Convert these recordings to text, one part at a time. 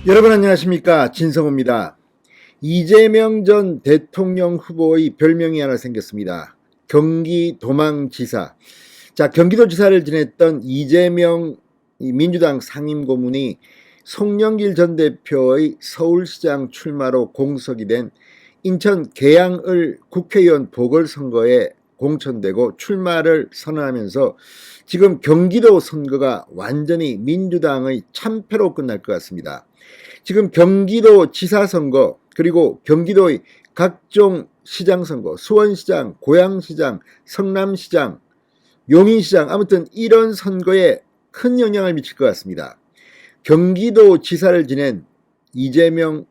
여러분 안녕하십니까, 진성호입니다. 이재명 전 대통령 후보의 별명이 하나 생겼습니다. 경기도망지사. 자, 경기도지사를 지냈던 이재명 민주당 상임고문이 송영길 전 대표의 서울시장 출마로 공석이 된 인천 계양을 국회의원 보궐선거에 공천되고 출마를 선언하면서 지금 경기도 선거가 완전히 민주당의 참패로 끝날 것 같습니다. 지금 경기도 지사 선거, 그리고 경기도의 각종 시장 선거, 수원시장, 고양시장, 성남시장, 용인시장, 아무튼 이런 선거에 큰 영향을 미칠 것 같습니다. 경기도 지사를 지낸 이재명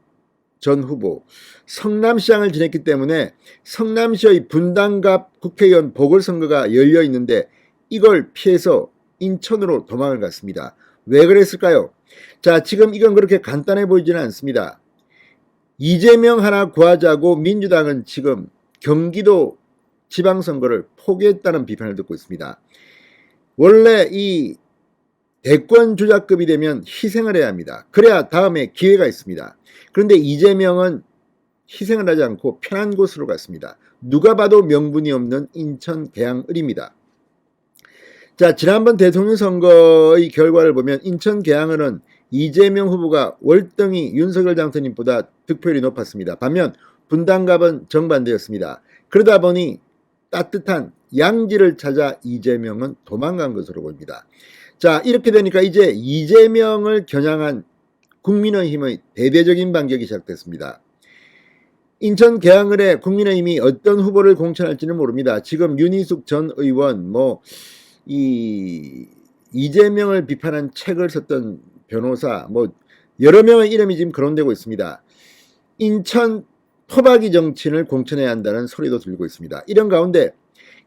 전 후보, 성남시장을 지냈기 때문에 성남시의 분당갑 국회의원 보궐선거가 열려 있는데 이걸 피해서 인천으로 도망을 갔습니다. 왜 그랬을까요? 자, 지금 이건 그렇게 간단해 보이지는 않습니다. 이재명 하나 구하자고 민주당은 지금 경기도 지방선거를 포기했다는 비판을 듣고 있습니다. 원래 이 대권 주자급이 되면 희생을 해야 합니다. 그래야 다음에 기회가 있습니다. 그런데 이재명은 희생을 하지 않고 편한 곳으로 갔습니다. 누가 봐도 명분이 없는 인천 계양을입니다. 자, 지난번 대통령 선거의 결과를 보면 인천 계양을은 이재명 후보가 월등히 윤석열 당선인보다 득표율이 높았습니다. 반면 분당갑은 정반대였습니다. 그러다 보니 따뜻한 양지를 찾아 이재명은 도망간 것으로 보입니다. 자, 이렇게 되니까 이제 이재명을 겨냥한 국민의힘의 대대적인 반격이 시작됐습니다. 인천 계양을에 국민의힘이 어떤 후보를 공천할지는 모릅니다. 지금 윤희숙 전 의원, 이재명을 비판한 책을 썼던 변호사, 여러 명의 이름이 지금 거론되고 있습니다. 인천 토박이 정치인을 공천해야 한다는 소리도 들리고 있습니다. 이런 가운데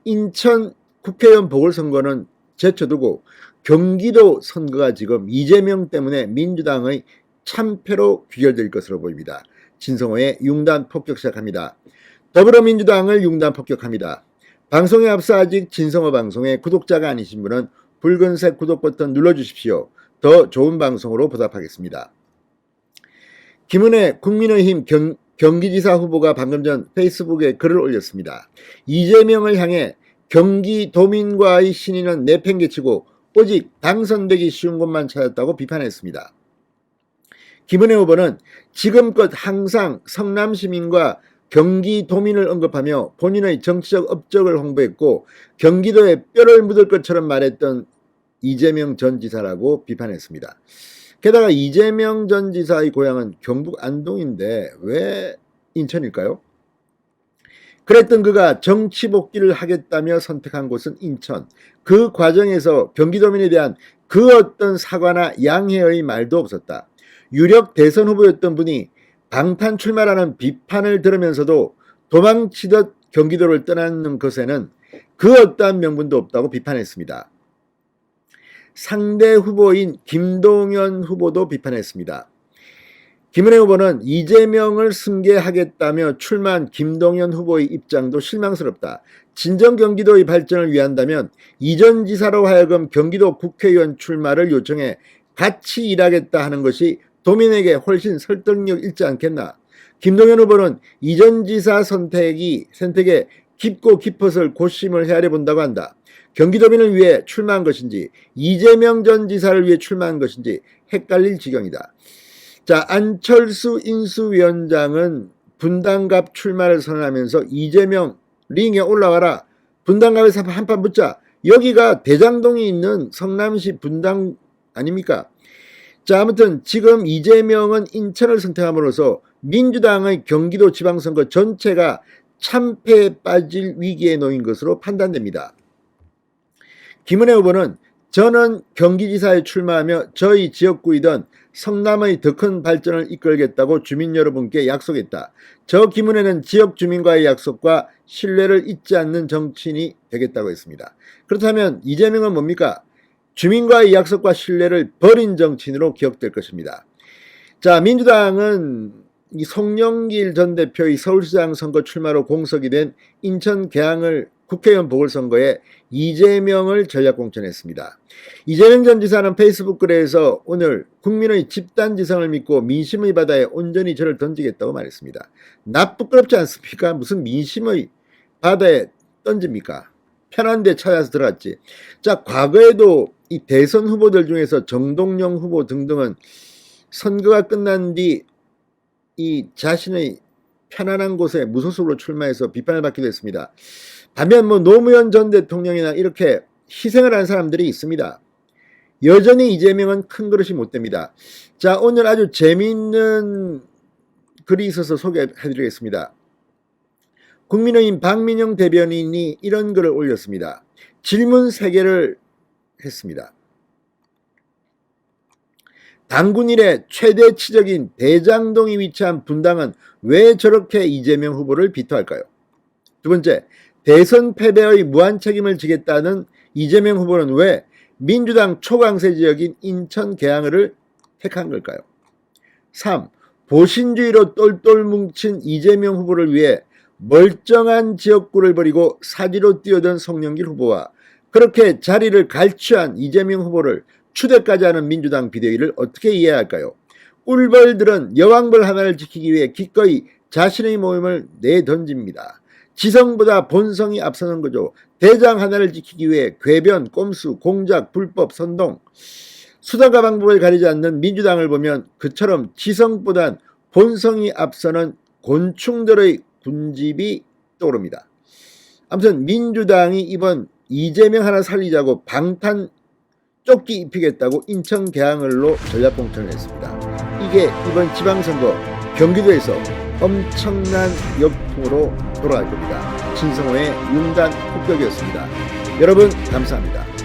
인천 국회의원 보궐선거는 제쳐두고 경기도 선거가 지금 이재명 때문에 민주당의 참패로 귀결될 것으로 보입니다. 진성호의 융단 폭격 시작합니다. 더불어민주당을 융단 폭격합니다. 방송에 앞서 아직 진성호 방송에 구독자가 아니신 분은 붉은색 구독 버튼 눌러주십시오. 더 좋은 방송으로 보답하겠습니다. 김은혜 국민의힘 경기지사 후보가 방금 전 페이스북에 글을 올렸습니다. 이재명을 향해 경기도민과의 신의는 내팽개치고 오직 당선되기 쉬운 곳만 찾았다고 비판했습니다. 김은혜 후보는 지금껏 항상 성남시민과 경기도민을 언급하며 본인의 정치적 업적을 홍보했고 경기도에 뼈를 묻을 것처럼 말했던 이재명 전 지사라고 비판했습니다. 게다가 이재명 전 지사의 고향은 경북 안동인데 왜 인천일까요? 그랬던 그가 정치 복귀를 하겠다며 선택한 곳은 인천. 그 과정에서 경기도민에 대한 그 어떤 사과나 양해의 말도 없었다. 유력 대선 후보였던 분이 방탄 출마라는 비판을 들으면서도 도망치듯 경기도를 떠나는 것에는 그 어떠한 명분도 없다고 비판했습니다. 상대 후보인 김동연 후보도 비판했습니다. 김은혜 후보는 이재명을 승계하겠다며 출마한 김동연 후보의 입장도 실망스럽다. 진정 경기도의 발전을 위한다면 이전 지사로 하여금 경기도 국회의원 출마를 요청해 같이 일하겠다 하는 것이 도민에게 훨씬 설득력 있지 않겠나. 김동연 후보는 이전 지사 선택에 깊고 깊어서 고심을 헤아려 본다고 한다. 경기도민을 위해 출마한 것인지 이재명 전 지사를 위해 출마한 것인지 헷갈릴 지경이다. 자, 안철수 인수위원장은 분당갑 출마를 선언하면서 이재명 링에 올라와라. 분당갑에서 한판 붙자. 여기가 대장동이 있는 성남시 분당 아닙니까? 자, 아무튼 지금 이재명은 인천을 선택함으로써 민주당의 경기도 지방선거 전체가 참패에 빠질 위기에 놓인 것으로 판단됩니다. 김은혜 후보는 저는 경기지사에 출마하며 저희 지역구이던 성남의 더 큰 발전을 이끌겠다고 주민 여러분께 약속했다. 저 김은혜는 지역 주민과의 약속과 신뢰를 잊지 않는 정치인이 되겠다고 했습니다. 그렇다면 이재명은 뭡니까? 주민과의 약속과 신뢰를 버린 정치인으로 기억될 것입니다. 자, 민주당은 이 송영길 전 대표의 서울시장 선거 출마로 공석이 된 인천 계양을 국회의원 보궐선거에 이재명을 전략공천했습니다. 이재명 전 지사는 페이스북 글에서 오늘 국민의 집단지성을 믿고 민심의 바다에 온전히 저를 던지겠다고 말했습니다. 부끄럽지 않습니까? 무슨 민심의 바다에 던집니까? 편한 데 찾아서 들어갔지. 자, 과거에도 이 대선 후보들 중에서 정동영 후보 등등은 선거가 끝난 뒤 이 자신의 편안한 곳에 무소속으로 출마해서 비판을 받기도 했습니다. 반면 노무현 전 대통령이나 이렇게 희생을 한 사람들이 있습니다. 여전히 이재명은 큰 그릇이 못 됩니다. 자, 오늘 아주 재미있는 글이 있어서 소개해드리겠습니다. 국민의힘 박민영 대변인이 이런 글을 올렸습니다. 질문 3개를 했습니다. 당군 일의 최대 치적인 대장동이 위치한 분당은 왜 저렇게 이재명 후보를 비토할까요? 두 번째, 대선 패배의 무한 책임을 지겠다는 이재명 후보는 왜 민주당 초강세 지역인 인천 계양을을 택한 걸까요? 3. 보신주의로 똘똘 뭉친 이재명 후보를 위해 멀쩡한 지역구를 버리고 사지로 뛰어든 송영길 후보와 그렇게 자리를 갈취한 이재명 후보를 추대까지 하는 민주당 비대위를 어떻게 이해해야 할까요? 꿀벌들은 여왕벌 하나를 지키기 위해 기꺼이 자신의 모임을 내던집니다. 지성보다 본성이 앞서는 거죠. 대장 하나를 지키기 위해 궤변, 꼼수, 공작, 불법, 선동, 수단과 방법을 가리지 않는 민주당을 보면 그처럼 지성보단 본성이 앞서는 곤충들의 군집이 떠오릅니다. 아무튼 민주당이 이번 이재명 하나 살리자고 방탄 조끼 입히겠다고 인천 계양을로 전략공천을 했습니다. 이게 이번 지방선거 경기도에서 엄청난 역풍으로 돌아갈 겁니다. 진성호의 윤단 폭격이었습니다. 여러분 감사합니다.